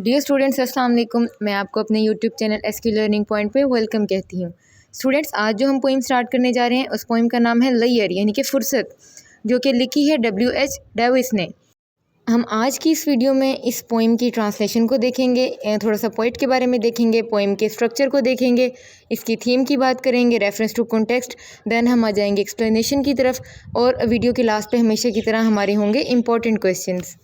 Dear students अस्सलाम वालेकुम। मैं आपको अपने YouTube channel SQ learning point पे वेलकम कहती हूँ। स्टूडेंट्स, आज जो हम पोइम स्टार्ट करने जा रहे हैं उस पोइम का नाम है लेयर यानी कि फुर्सत, जो कि लिखी है W.H. डेविस ने। हम आज की इस वीडियो में इस पोइम की ट्रांसलेशन को देखेंगे, थोड़ा सा पोइट के बारे में देखेंगे, पोइम के स्ट्रक्चर को देखेंगे, इसकी थीम की बात करेंगे, रेफरेंस टू कॉन्टेक्स्ट, देन हम आ जाएंगे एक्सप्लेनेशन की तरफ और वीडियो के लास्ट पे हमेशा की तरह हमारे होंगे इंपॉर्टेंट क्वेश्चंस।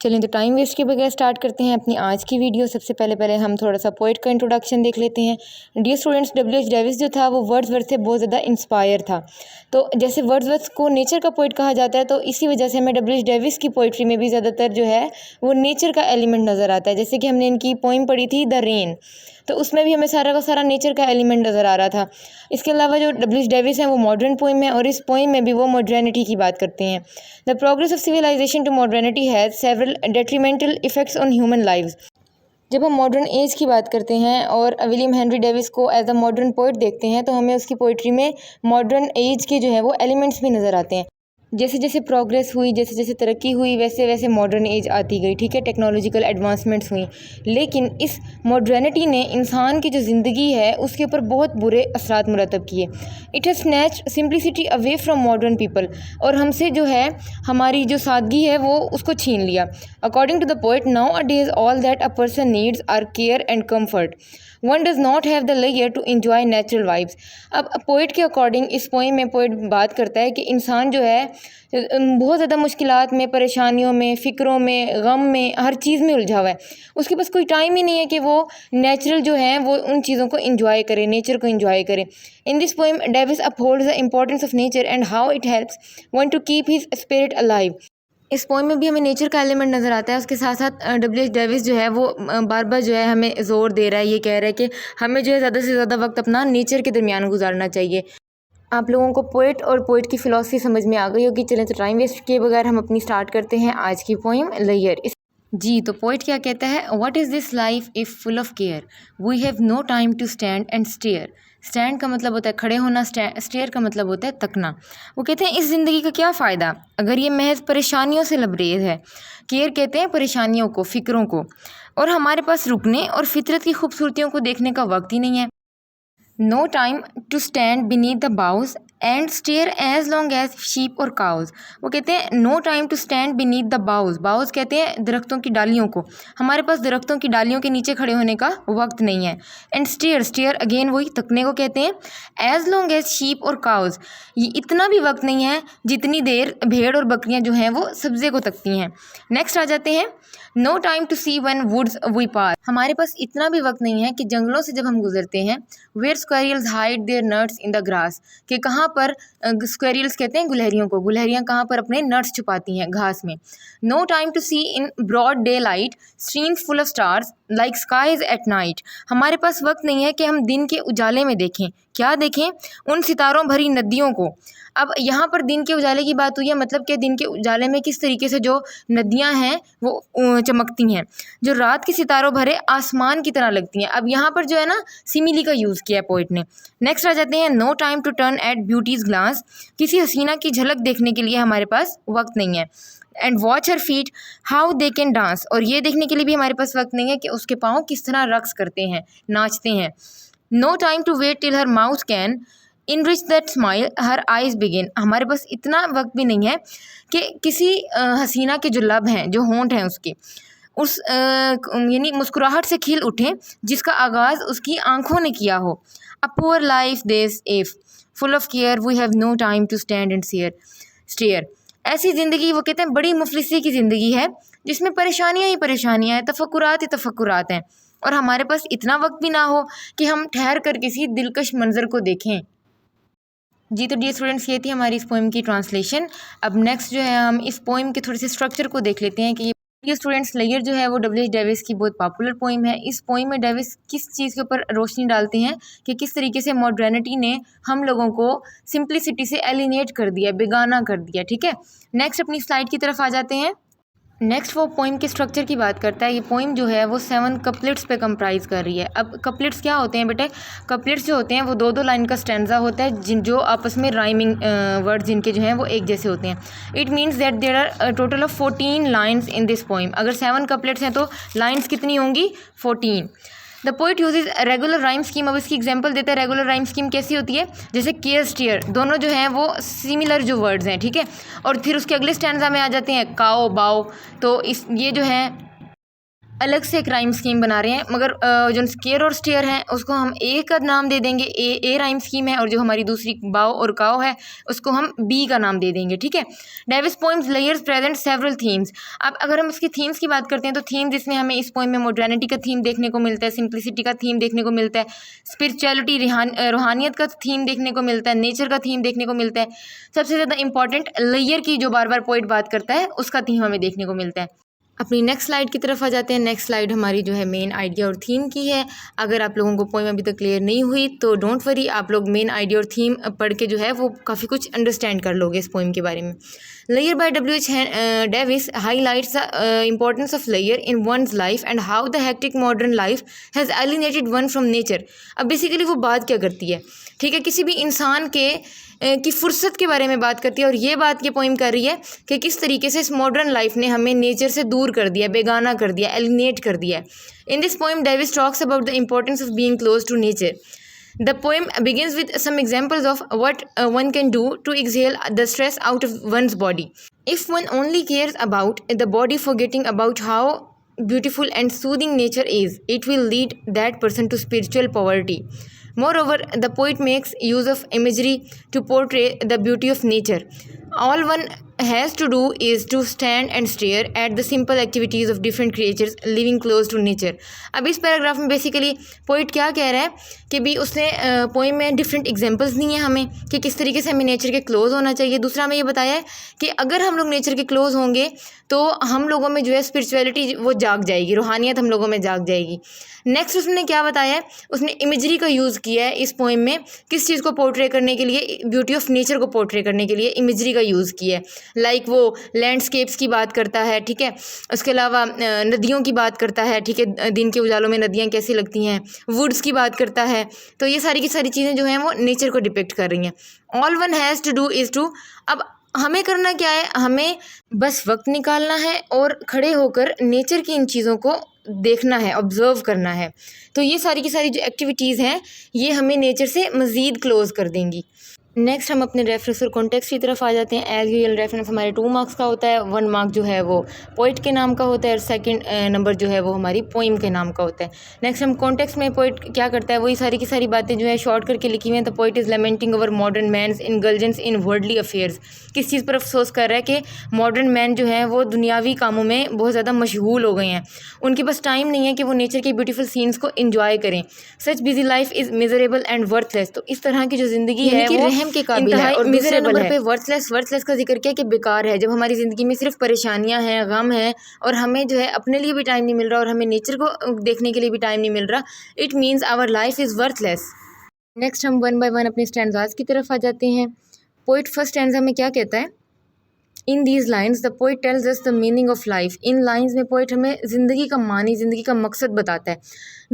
चलिए तो टाइम वेस्ट के बगैर स्टार्ट करते हैं अपनी आज की वीडियो। सबसे पहले हम थोड़ा सा पोइट का इंट्रोडक्शन देख लेते हैं। Dear students, W.H. डेविस जो था वो वर्ड्सवर्थ से बहुत ज़्यादा इंस्पायर था। तो जैसे वर्ड्सवर्थ को नेचर का पोइट कहा जाता है, तो इसी वजह से हमें W.H. डेविस की पोइट्री में भी ज़्यादातर जो है वो नेचर का एलिमेंट नज़र आता है। जैसे कि हमने इनकी पोइम पढ़ी थी द रेन, तो उसमें भी हमें सारा का सारा नेचर का एलिमेंट नज़र आ रहा था। इसके अलावा जो W.H. डेविस है वो मॉडर्न पोइम है और इस पोइम में भी वो मॉडर्निटी की बात करते हैं। The progress of civilisation to modernity has several detrimental effects on human lives. जब हम मॉडर्न एज की बात करते हैं और विलियम हेनरी डेविस को एज अ मॉडर्न पोइट देखते हैं, तो हमें उसकी पोइट्री में मॉडर्न एज के जो है वो एलिमेंट्स भी नज़र आते हैं। जैसे जैसे प्रोग्रेस हुई, जैसे जैसे तरक्की हुई, वैसे वैसे मॉडर्न एज आती गई, ठीक है, टेक्नोलॉजिकल एडवांसमेंट्स हुई। लेकिन इस मॉडर्निटी ने इंसान की जो ज़िंदगी है उसके ऊपर बहुत बुरे असरात मुरतब किए। It has snatched simplicity away from modern people, और हमसे जो है हमारी जो सादगी है वो उसको छीन लिया। According to the poet, nowadays all that a person needs are care and comfort, one does not have the लेयर टू इन्जॉय नेचुरल वाइब्स। अब पोइट के अकॉर्डिंग इस पोइम में पोइट बात करता है कि इंसान जो है बहुत ज़्यादा मुश्किलात में, परेशानियों में, फ़िक्रों में, गम में, हर चीज़ में उलझा हुआ है। उसके पास कोई टाइम ही नहीं है कि वो नेचुरल जो है वो उन चीज़ों को इंजॉय करे, नेचर को इंजॉय करे। इन this poem Davis upholds the importance of nature and how it helps one two keep his spirit alive. इस पोइम में भी हमें नेचर का एलिमेंट नज़र आता है। उसके साथ साथ W.H. डेविस जो है वो बार बार जो है हमें ज़ोर दे रहा है, ये कह रहा है कि हमें जो है ज़्यादा से ज़्यादा वक्त अपना नेचर के दरमियान गुजारना चाहिए। आप लोगों को पोइट और पोइट की फ़िलॉसफी समझ में आ गई होगी। चलें तो टाइम वेस्ट किए बगैर हम अपनी स्टार्ट करते हैं आज की पोइम लेयर। जी, तो पोइट क्या कहता है? What is this life if full of care, we have no time to stand and stare. Stand का मतलब होता है खड़े होना, स्टेयर का मतलब होता है तकना। वो कहते हैं इस ज़िंदगी का क्या फ़ायदा अगर ये महज परेशानियों से लबरेज है। केयर कहते हैं परेशानियों को, फ़िक्रों को, और हमारे पास रुकने और फितरत की खूबसूरतियों को देखने का वक्त ही नहीं है। No time to stand beneath the boughs and stare as long as sheep or cows. वो कहते हैं no time to stand beneath the boughs. Boughs कहते हैं दरख्तों की डालियों को, हमारे पास दरख्तों की डालियों के नीचे खड़े होने का वक्त नहीं है। एंड स्टेयर, स्टेयर अगेन वही तकने को कहते हैं। As long as sheep or cause, ये इतना भी वक्त नहीं है जितनी देर भेड़ और बकरियां जो हैं वो सब्ज़े को तकती हैं। नेक्स्ट आ जाते हैं, no time to see when woods we pass. हमारे पास इतना भी वक्त नहीं है कि जंगलों से जब हम गुजरते हैं, where squirrels hide their nuts in the grass, कि कहाँ पर स्क्वेरियल्स कहते हैं गुलहरियों को, गुलहरियाँ कहाँ पर अपने नट्स छुपाती हैं घास में। No time to see in broad daylight streams full of stars like skies at night. हमारे पास वक्त नहीं है कि हम दिन के उजाले में देखें। क्या देखें? उन सितारों भरी नदियों को। अब यहाँ पर दिन के उजाले की बात हुई है, मतलब कि दिन के उजाले में किस तरीके से जो नदियाँ हैं वो चमकती हैं, जो रात के सितारों भरे आसमान की तरह लगती हैं। अब यहाँ पर जो है ना सिमिली का यूज़ किया है पोइट ने। नेक्स्ट आ जाते हैं, no time to turn at beauty's glance. किसी हसीना की झलक देखने के लिए हमारे पास वक्त नहीं है। And watch her feet how they can dance, और ये देखने के लिए भी हमारे पास वक्त नहीं है कि उसके पाँव किस तरह रक्स करते हैं, नाचते हैं। No time to wait till her mouth can enrich that smile her eyes began. हमारे पास इतना वक्त भी नहीं है कि किसी हसीना के जो लब हैं, जो होंठ हैं उसके, उस यानी मुस्कुराहट से खिल उठें जिसका आगाज़ उसकी आंखों ने किया हो। A poor life this if full of care we have no time to stand and stare. ऐसी ज़िंदगी, वो कहते हैं बड़ी मुफलिसी की ज़िंदगी है जिसमें परेशानियाँ ही परेशानियाँ हैं, तफक्कुरात ही तफक्कुरात हैं, और हमारे पास इतना वक्त भी ना हो कि हम ठहर कर किसी दिलकश मंजर को देखें। जी, तो डियर स्टूडेंट्स, ये थी हमारी इस पोइम की ट्रांसलेशन। अब नेक्स्ट जो है हम इस पोइम के थोड़े से स्ट्रक्चर को देख लेते हैं कि ये स्टूडेंट्स लेयर जो है वो W.H. डेविस की बहुत पॉपुलर पोइम है। इस पोइम में डेविस किस चीज़ के ऊपर रोशनी डालते हैं कि किस तरीके से मॉडर्निटी ने हम लोगों को सिंप्लिसिटी से एलिनेट कर दिया, बेगाना कर दिया, ठीक है। नेक्स्ट अपनी स्लाइड की तरफ आ जाते हैं। नेक्स्ट वो पोइम के स्ट्रक्चर की बात करता है। ये पोइम जो है वो 7 कपलेट्स पे कंप्राइज कर रही है। अब कपलेट्स क्या होते हैं बेटे? कपलेट्स जो होते हैं वो 2-2 लाइन का स्टैंजा होता है जो आपस में राइमिंग वर्ड जिनके जो हैं वो एक जैसे होते हैं। It means that there are total of 14 lines in this poem. अगर 7 कपलेट्स हैं तो लाइन्स कितनी होंगी? 14। The poet uses regular rhyme scheme. अब इसकी एग्जांपल देता है रेगुलर राइम स्कीम कैसी होती है, जैसे केयर स्टीयर, दोनों जो हैं वो सिमिलर जो वर्ड्स हैं, ठीक है। और फिर उसके अगले स्टैंजा में आ जाते हैं काओ बाओ, तो ये जो है अलग से एक राइम स्कीम बना रहे हैं, मगर जो स्केयर और स्टेयर हैं उसको हम ए का नाम दे देंगे, ए राइम स्कीम है, और जो हमारी दूसरी बाओ और काओ है उसको हम बी का नाम दे देंगे, ठीक है। Davis poems layers present several themes. अब अगर हम इसकी थीम्स की बात करते हैं तो थीम्स इसमें हमें इस पोइम में मॉडर्निटी का थीम देखने को मिलता है, सिंप्लिसिटी का थीम देखने को मिलता है, स्पिरिचुअलिटी रूहानियत का थीम देखने को मिलता है, नेचर का थीम देखने को मिलता है, सबसे ज़्यादा इंपॉर्टेंट लेयर की जो बार बार पोइट बात करता है उसका थीम हमें देखने को मिलता है। अपनी नेक्स्ट स्लाइड की तरफ आ जाते हैं। नेक्स्ट स्लाइड हमारी जो है मेन आइडिया और थीम की है। अगर आप लोगों को पोइम अभी तक क्लियर नहीं हुई तो डोंट वरी, आप लोग मेन आइडिया और थीम पढ़ के जो है वो काफ़ी कुछ अंडरस्टैंड कर लोगे इस पोइम के बारे में। Layer by W.H. Davis highlights the importance of layer in one's life and how the hectic modern life has alienated one from nature। अब बेसिकली वो बात क्या करती है, ठीक है, किसी भी इंसान के की फुर्सत के बारे में बात करती है, और ये बात ये पोइम कर रही है कि किस तरीके से इस मॉडर्न लाइफ ने हमें नेचर से दूर कर दिया, बेगाना कर दिया, एलिनेट कर दिया। In this poem Davies talks about the importance of being close to nature. The poem begins with some examples of what one can do to exhale the stress out of one's body. If one only cares about the body, forgetting about how beautiful and soothing nature is, it will lead that person to spiritual poverty. Moreover, the poet makes use of imagery to portray the beauty of nature. All one has to do is to stand and stare at the simple activities of different creatures living close to nature। अब इस paragraph में basically poet क्या कह रहा है कि भी उसने पोइम में डिफरेंट एग्जांपल्स दी हैं हमें कि किस तरीके से हमें नेचर के क्लोज होना चाहिए। दूसरा हमें ये बताया है कि अगर हम लोग नेचर के क्लोज होंगे तो हम लोगों में जो है स्पिरिचुअलिटी वो जाग जाएगी, रूहानियत हम लोगों में जाग जाएगी। नेक्स्ट उसने क्या बताया है, उसने इमेजरी का यूज़ किया है इस पोइम में, किस चीज़ को पोर्ट्रे करने के लिए, ब्यूटी ऑफ नेचर को पोर्ट्रे करने के लिए इमेजरी का यूज़ किया है। लाइक वो लैंडस्केप्स की बात करता है, ठीक है, उसके अलावा नदियों की बात करता है, ठीक है, दिन के उजालों में नदियाँ कैसी लगती हैं, वुड्स की बात करता है। तो ये सारी की सारी चीज़ें जो हैं वो नेचर को डिपिक्ट कर रही हैं। All one has to do is to, अब हमें करना क्या है, हमें बस वक्त निकालना है और खड़े होकर नेचर की इन चीज़ों को देखना है, ऑब्ज़र्व करना है। तो ये सारी की सारी जो एक्टिविटीज़ हैं ये हमें नेचर से मज़ीद क्लोज़ कर देंगी। नेक्स्ट हम अपने रेफरेंस और कॉन्टेक्स्ट की तरफ आ जाते हैं। एज यूजुअल रेफरेंस हमारे 2 मार्क्स का होता है, 1 मार्क जो है वो पोइट के नाम का होता है और सेकंड नंबर जो है वो हमारी पोइम के नाम का होता है। नेक्स्ट हम कॉन्टेक्स्ट में पोइट क्या करता है, वही सारी की सारी बातें जो है शॉर्ट करके लिखी हुई हैं। The poet is lamenting over modern man's indulgence in worldly affairs. किस चीज़ पर अफसोस कर रहा है कि मॉडर्न मैन जो है वो दुनियावी कामों में बहुत ज़्यादा मशगूल हो गए हैं, उनके पास टाइम नहीं है कि वो नेचर के ब्यूटीफुल सीन्स को इंजॉय करें। Such busy life is miserable and worthless. तो इस तरह की जो ज़िंदगी है वो रहम के काबिल है। और दूसरे नंबर पे वर्थलेस का जिक्र किया कि बेकार है। जब हमारी ज़िंदगी में सिर्फ परेशानियां हैं, गम है, और हमें जो है अपने लिए भी टाइम नहीं मिल रहा और हमें नेचर को देखने के लिए भी टाइम नहीं मिल रहा, it means our life is worthless. Next हम 1 बाय 1 अपने स्टैंजाज की तरफ आ जाते हैं। पोइट फर्स्ट स्टैंजा में क्या कहता है, in these lines the poet tells us the meaning of life. इन लाइन्स में पोइट हमें ज़िंदगी का मानी, ज़िंदगी का मकसद बताता है।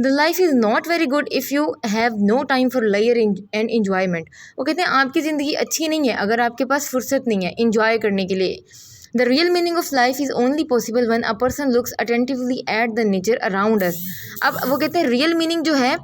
The life is not very good if you have no time for लेयर एंड इन्जॉयमेंट। वो कहते हैं आपकी ज़िंदगी अच्छी नहीं है अगर आपके पास फुर्सत नहीं है इंजॉय करने के लिए। The real meaning of life is only possible one a person looks attentively at the nature around us. अब वो कहते हैं रियल मीनिंग जो है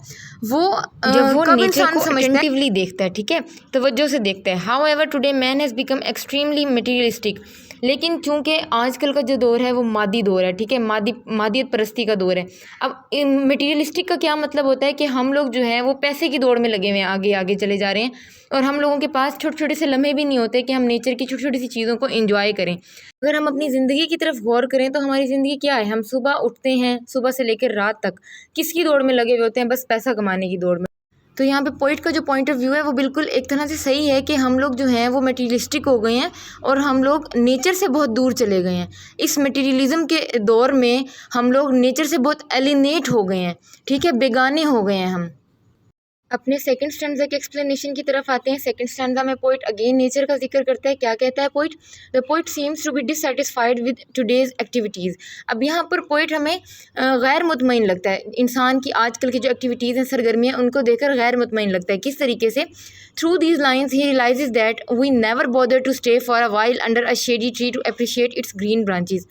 वो जब वो नेचर को अटेंटिवली देखता है, ठीक है, तवज्जो से देखता है। How ever today man has become extremely materialistic. लेकिन चूंकि आजकल का जो दौर है वो मादी दौर है, ठीक है, मादियत परस्ती का दौर है। अब मटीरियलिस्टिक का क्या मतलब होता है कि हम लोग जो है वो पैसे की दौड़ में लगे हुए हैं, आगे आगे चले जा रहे हैं, और हम लोगों के पास छोटे छोटे से लम्हे भी नहीं होते कि हम नेचर की छोटी छोटी सी चीज़ों को एंजॉय करें। अगर हम अपनी ज़िंदगी की तरफ गौर करें तो हमारी ज़िंदगी क्या है, हम सुबह उठते हैं, सुबह से लेकर रात तक किसकी दौड़ में लगे हुए होते हैं, बस पैसा कमाने की दौड़ में। तो यहाँ पे पोइट का जो पॉइंट ऑफ व्यू है वो बिल्कुल एक तरह से सही है कि हम लोग जो हैं वो मटीरियलिस्टिक हो गए हैं और हम लोग नेचर से बहुत दूर चले गए हैं। इस मटीरियलिज्म के दौर में हम लोग नेचर से बहुत एलिनेट हो गए हैं, ठीक है, बेगाने हो गए हैं हम। अपने सेकंड स्टैंजा के एक्सप्लेनेशन की तरफ आते हैं। सेकंड स्टैंजा में पोइट अगेन नेचर का जिक्र करता है। क्या कहता है poet? The poet seems to be dissatisfied with today's activities. अब यहाँ पर पोइट हमें गैर मुतमईन लगता है। इंसान की आजकल की जो एक्टिविटीज़ हैं, सरगर्मियाँ, उनको देखकर गैर मुतमईन लगता है। किस तरीके से? Through these lines he realizes that we never bother to stay for a while under a shady tree to appreciate its green branches.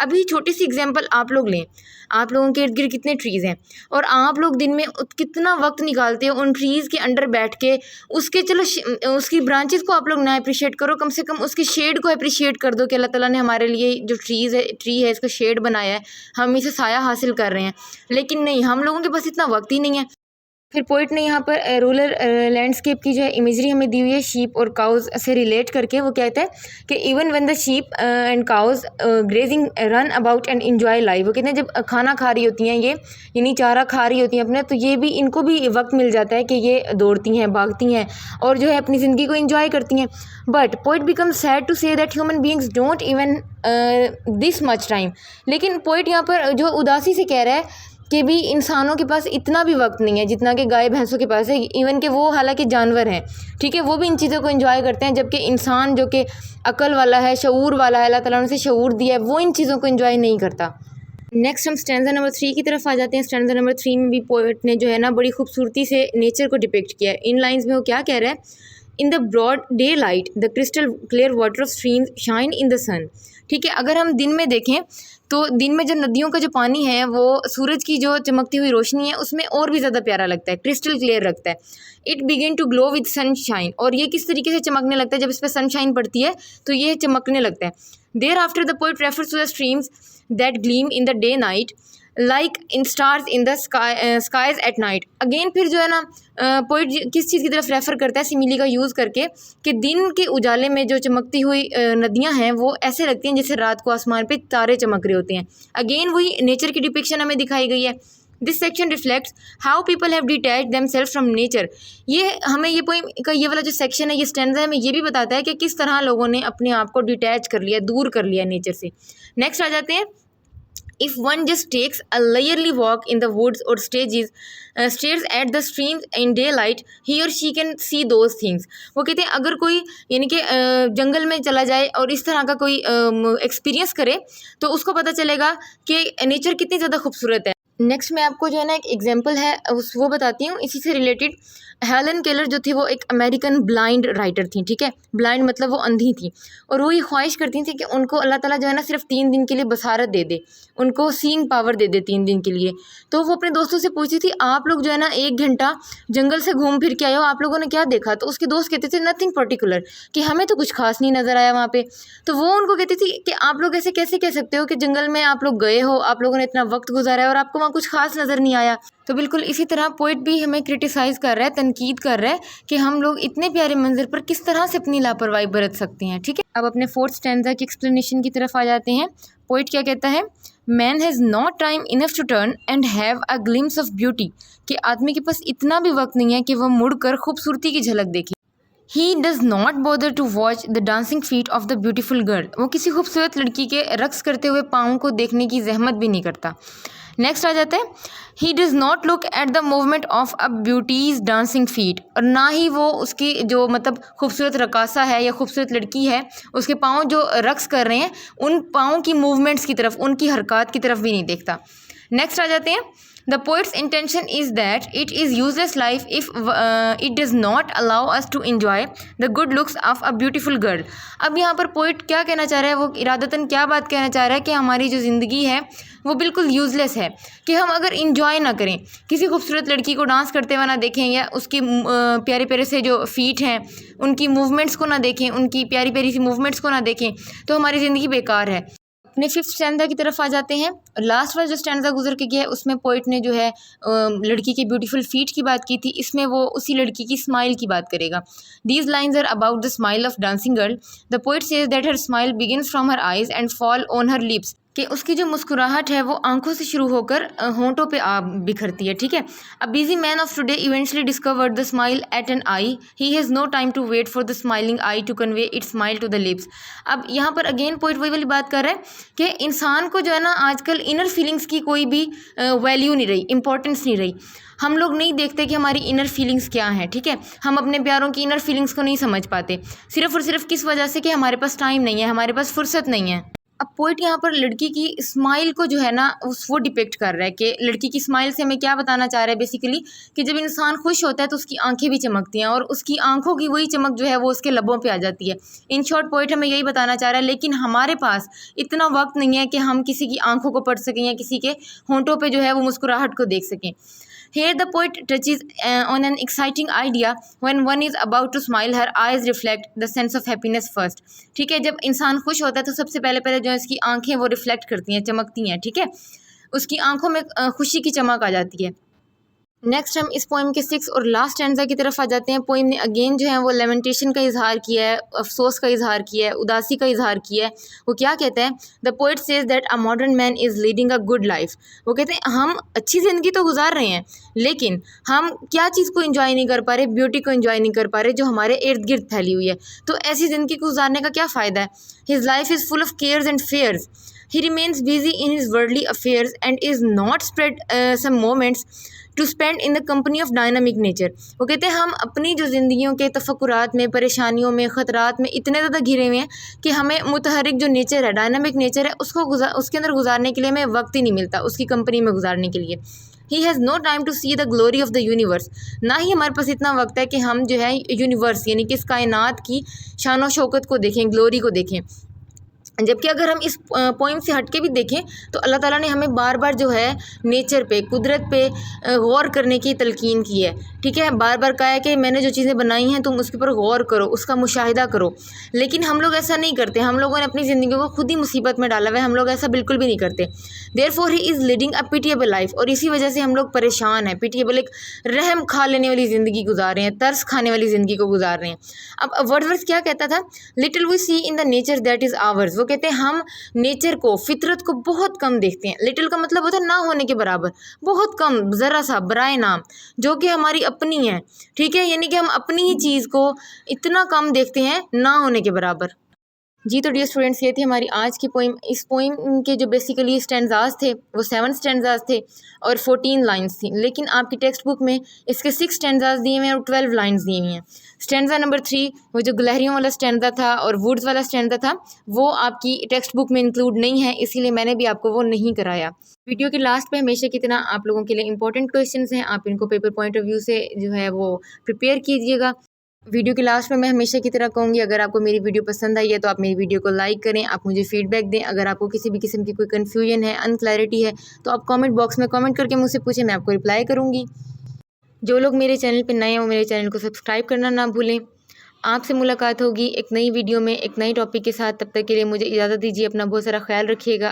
अभी छोटी सी एग्जांपल आप लोग लें, आप लोगों के इर्द गिर्द कितने ट्रीज़ हैं और आप लोग दिन में कितना वक्त निकालते हो उन ट्रीज़ के अंडर बैठ के, उसके चलो उसकी ब्रांचेस को आप लोग ना अप्रिशिएट करो, कम से कम उसकी शेड को अप्रिशिएट कर दो कि अल्लाह ताला ने हमारे लिए जो ट्री है इसका शेड बनाया है, हम इसे साया हासिल कर रहे हैं। लेकिन नहीं, हम लोगों के पास इतना वक्त ही नहीं है। फिर पोइट ने यहाँ पर रूरल लैंडस्केप की जो है इमेजरी हमें दी हुई है शीप और काउज से रिलेट करके। वो कहता है कि even when the sheep and cows grazing run about and enjoy life. वो कहते हैं जब खाना खा रही होती हैं ये, यानी चारा खा रही होती हैं अपने, तो ये भी, इनको भी वक्त मिल जाता है कि ये दौड़ती हैं, भागती हैं और जो है अपनी ज़िंदगी को इंजॉय करती हैं। But poet become sad to say that human beings don't even this much time. लेकिन पोइट यहाँ पर जो उदासी से कह रहा है कि भी इंसानों के पास इतना भी वक्त नहीं है जितना कि गाय भैंसों के पास है। इवन के वो हालांकि जानवर हैं, ठीक है, वो भी इन चीज़ों को एंजॉय करते हैं, जबकि इंसान जो कि अकल वाला है, शऊर वाला है, अल्लाह ताला ने उसे शऊर दिया है, वो इन चीज़ों को एंजॉय नहीं करता। नेक्स्ट हम स्टैंजा नंबर 3 की तरफ आ जाते हैं। स्टैंजा नंबर 3 में भी पोएट ने जो है ना बड़ी खूबसूरती से नेचर को डिपिक्ट किया है। इन लाइन्स में वो क्या कह रहा है? In the broad daylight the crystal clear water of streams shine in the sun. ठीक है, अगर हम दिन में देखें तो दिन में जो नदियों का जो पानी है वो सूरज की जो चमकती हुई रोशनी है उसमें और भी ज़्यादा प्यारा लगता है, क्रिस्टल क्लियर लगता है। It begin to glow with sunshine. और ये किस तरीके से चमकने लगता है? जब इस पर सनशाइन पड़ती है तो ये चमकने लगता है। Thereafter the poet refers to the streams that gleam in the day night like in stars in the skies at night. Again फिर जो है ना पोइट किस चीज़ की तरफ रेफ़र करता है सिमिली का यूज़ करके कि दिन के उजाले में जो चमकती हुई नदियां हैं वो ऐसे लगती हैं जैसे रात को आसमान पे तारे चमक रहे होते हैं। अगेन वही नेचर की डिपिक्शन हमें दिखाई गई है। This section reflects how people have detach themselves from nature. ये हमें ये पोइम का ये वाला जो सेक्शन है, ये स्टैंजा है, हमें ये भी बताता है कि किस तरह लोगों ने अपने आप को डिटैच कर लिया, दूर कर लिया नेचर से। नेक्स्ट आ जाते हैं। If one just takes a leisurely walk in the woods or stares at the streams in daylight, he or she can see those things. वो कहते हैं अगर कोई यानी कि जंगल में चला जाए और इस तरह का कोई एक्सपीरियंस करे तो उसको पता चलेगा कि नेचर कितनी ज़्यादा खूबसूरत है। नेक्स्ट मैं आपको जो है ना एक एग्जांपल है वो बताती हूँ इसी से रिलेटेड। हेलन केलर जो थी वो एक अमेरिकन ब्लाइंड राइटर थी, ठीक है, ब्लाइंड मतलब वो अंधी थी, और वो ये ख्वाहिश करती थी कि उनको अल्लाह ताला जो है ना सिर्फ 3 दिन के लिए बसारत दे दे, उनको सीइंग पावर दे दे 3 दिन के लिए। तो वो अपने दोस्तों से पूछती थी आप लोग जो है ना 1 घंटा जंगल से घूम फिर के आए हो, आप लोगों ने क्या देखा? तो उसके दोस्त कहते थे नथिंग पर्टिकुलर, कि हमें तो कुछ खास नहीं नज़र आया वहाँ पे। तो वो उनको कहती थी कि आप लोग ऐसे कैसे कह सकते हो कि जंगल में आप लोग गए हो, आप लोगों ने इतना वक्त गुजारा है और आपको वहाँ कुछ खास नज़र नहीं आया। तो बिल्कुल इसी तरह पोइट भी हमें क्रिटिसाइज़ कर रहा है, तनकीद कर रहा है कि हम लोग इतने प्यारे मंजर पर किस तरह से अपनी लापरवाही बरत सकते हैं। ठीक है, अब अपने 4th स्टैंजा की एक्सप्लेनेशन की तरफ आ जाते हैं। पोइट क्या कहता है? Man has not time enough to turn and have a glimpse of beauty. कि आदमी के पास इतना भी वक्त नहीं है कि वह मुड़कर खूबसूरती की झलक देखे। He does not bother to watch the dancing feet of the beautiful girl. वो किसी खूबसूरत लड़की के रक्स करते हुए पाँव को देखने की जहमत भी नहीं करता। नेक्स्ट आ जाता है। ही does not look at the movement of a beauties dancing feet. और ना ही वो उसकी जो मतलब खूबसूरत रकासा है या खूबसूरत लड़की है उसके पाँव जो रक्स कर रहे हैं उन पाँव की मूवमेंट्स की तरफ, उनकी हरकत की तरफ भी नहीं देखता। नेक्स्ट आ जाते हैं। The poet's intention is that it is useless life if it does not allow us to enjoy the good looks of a beautiful girl. अब यहाँ पर पोइट क्या कहना चाह रहा है? वो इरादतन क्या बात कहना चाह रहा है कि हमारी जो ज़िंदगी है वो बिल्कुल यूज़लेस है, कि हम अगर इंजॉय ना करें, किसी खूबसूरत लड़की को डांस करते हुए ना देखें या उसकी प्यारे प्यारे से जो फीट हैं उनकी मूवमेंट्स को ना देखें, उनकी प्यारी प्यारी सी मूवमेंट्स को ना देखें, तो हमारी ज़िंदगी बेकार है। अपने 5th स्टैंजा की तरफ आ जाते हैं। लास्ट वाला जो स्टैंजा गुजर के गया है उसमें पोइट ने जो है लड़की के ब्यूटीफुल फीट की बात की थी, इसमें वो उसी लड़की की स्माइल की बात करेगा। These lines are about the smile of dancing girl. The poet says that her smile begins from her eyes and fall on her lips. कि उसकी जो मुस्कुराहट है वो आंखों से शुरू होकर होंठों पे आ बिखरती है, ठीक है। A busy man of today eventually discovered the smile at an eye, he has no time to wait for the smiling eye to convey it smile to the lips. अब यहाँ पर अगेन पोइट वही वाली बात कर रहा है कि इंसान को जो है ना आजकल इनर फीलिंग्स की कोई भी वैल्यू नहीं रही, इंपॉर्टेंस नहीं रही। हम लोग नहीं देखते कि हमारी इनर फीलिंग्स क्या हैं, ठीक है। हम अपने प्यारों की इनर फीलिंग्स को नहीं समझ पाते, सिर्फ और सिर्फ किस वजह से कि हमारे पास टाइम नहीं है, हमारे पास फुर्सत नहीं है। अब पोइट यहाँ पर लड़की की स्माइल को जो है ना वो डिपिक्ट कर रहा है कि लड़की की स्माइल से हमें क्या बताना चाह रहा है बेसिकली कि जब इंसान खुश होता है तो उसकी आंखें भी चमकती हैं और उसकी आंखों की वही चमक जो है वो उसके लबों पे आ जाती है। इन शॉर्ट पोइट हमें यही बताना चाह रहा है, लेकिन हमारे पास इतना वक्त नहीं है कि हम किसी की आंखों को पढ़ सकें या किसी के होंठों पर जो है वो मुस्कुराहट को देख सकें। Here the poet touches on an exciting idea. When one is about to smile, her eyes reflect the sense of happiness first. ठीक है, जब इंसान खुश होता है तो सबसे पहले जो है इसकी आंखें वो रिफ्लेक्ट करती हैं, चमकती हैं, ठीक है। उसकी आंखों में खुशी की चमक आ जाती है। नेक्स्ट हम इस पोइम के 6 और लास्ट स्टैंजा की तरफ आ जाते हैं। पोइम ने अगेन जो है वो लेमेंटेशन का इजहार किया है, अफसोस का इजहार किया है, उदासी का इजहार किया है। वो क्या कहता है? The poet says that a modern man is leading a good life. वो कहते हैं हम अच्छी ज़िंदगी तो गुजार रहे हैं, लेकिन हम क्या चीज़ को एंजॉय नहीं कर पा रहे, ब्यूटी को एंजॉय नहीं कर पा रहे जो हमारे इर्द गिर्द फैली हुई है। तो ऐसी ज़िंदगी को गुजारने का क्या फ़ायदा है? His life is full of cares and fears. He remains busy in his worldly affairs and is not spread some moments to spend in the company of dynamic nature. वो कहते हैं हम अपनी जो ज़िंदगियों के तफक्कुरात में, परेशानियों में, ख़तरात में इतने ज़्यादा घिरे हुए हैं कि हमें मुतहरिक जो नेचर है, डायनामिक नेचर है, उसके अंदर गुजारने के लिए हमें वक्त ही नहीं मिलता, उसकी कंपनी में गुजारने के लिए। He has no time to see the glory of the universe. ना ही हमारे पास इतना वक्त है कि हम जो है यूनिवर्स यानी कि इस कायनात की शान व शौकत को देखें, ग्लोरी को देखें। जबकि अगर हम इस पोइम से हट के भी देखें तो अल्लाह ताला ने हमें बार बार जो है नेचर पे, कुदरत पे गौर करने की तलकीन की है, ठीक है। बार बार कहा है कि मैंने जो चीज़ें बनाई हैं तुम उसके ऊपर गौर करो, उसका मुशाहिदा करो। लेकिन हम लोग ऐसा नहीं करते, हम लोगों ने अपनी ज़िंदगी को खुद ही मुसीबत में डाला हुआ है, हम लोग ऐसा बिल्कुल भी नहीं करते। Therefore he is leading a pitiable life. और इसी वजह से हम लोग परेशान हैं। पिटिएबल एक रहम खा लेने वाली ज़िंदगी गुजार रहे हैं, तरस खाने वाली ज़िंदगी को गुजार रहे हैं। अब वर्ड्सवर्थ क्या कहता था? Little we see in the nature that is ours. वो कहते हैं हम नेचर को, फितरत को बहुत कम देखते हैं। लिटिल का मतलब होता है ना होने के बराबर, बहुत कम, ज़रा सा, बराए नाम, जो कि हमारी अपनी है, ठीक है। यानी कि हम अपनी ही चीज़ को इतना कम देखते हैं, ना होने के बराबर। जी तो डियर स्टूडेंट्स, ये थी हमारी आज की पोइम। इस पोइम के जो बेसिकली स्टैंजाज थे वो 7 स्टैंजाज थे और 14 लाइंस थी, लेकिन आपकी टेक्स्ट बुक में इसके 6 स्टैंजाज दिए हुए हैं और 12 लाइंस दी हुई हैं। स्टैंजा नंबर 3 वो जो गिलहरियों वाला स्टैंजा था और वुड्स वाला स्टैंजा था वो आपकी टेक्स्ट बुक में इंक्लूड नहीं है, इसीलिए मैंने भी आपको वो नहीं कराया। वीडियो के लास्ट पे हमेशा की तरह आप लोगों के लिए इंपॉर्टेंट क्वेश्चंस हैं, आप इनको पेपर पॉइंट ऑफ व्यू से जो है वो प्रिपेयर कीजिएगा। वीडियो के लास्ट में मैं हमेशा की तरह कहूँगी, अगर आपको मेरी वीडियो पसंद आई है तो आप मेरी वीडियो को लाइक करें, आप मुझे फीडबैक दें। अगर आपको किसी भी किस्म की कोई कन्फ्यूजन है, अनक्लैरिटी है, तो आप कमेंट बॉक्स में कमेंट करके मुझसे पूछें, मैं आपको रिप्लाई करूँगी। जो लोग मेरे चैनल पर नए हैं वो मेरे चैनल को सब्सक्राइब करना ना भूलें। आपसे मुलाकात होगी एक नई वीडियो में एक नई टॉपिक के साथ। तब तक के लिए मुझे इजाज़त दीजिए। अपना बहुत सारा ख्याल रखिएगा।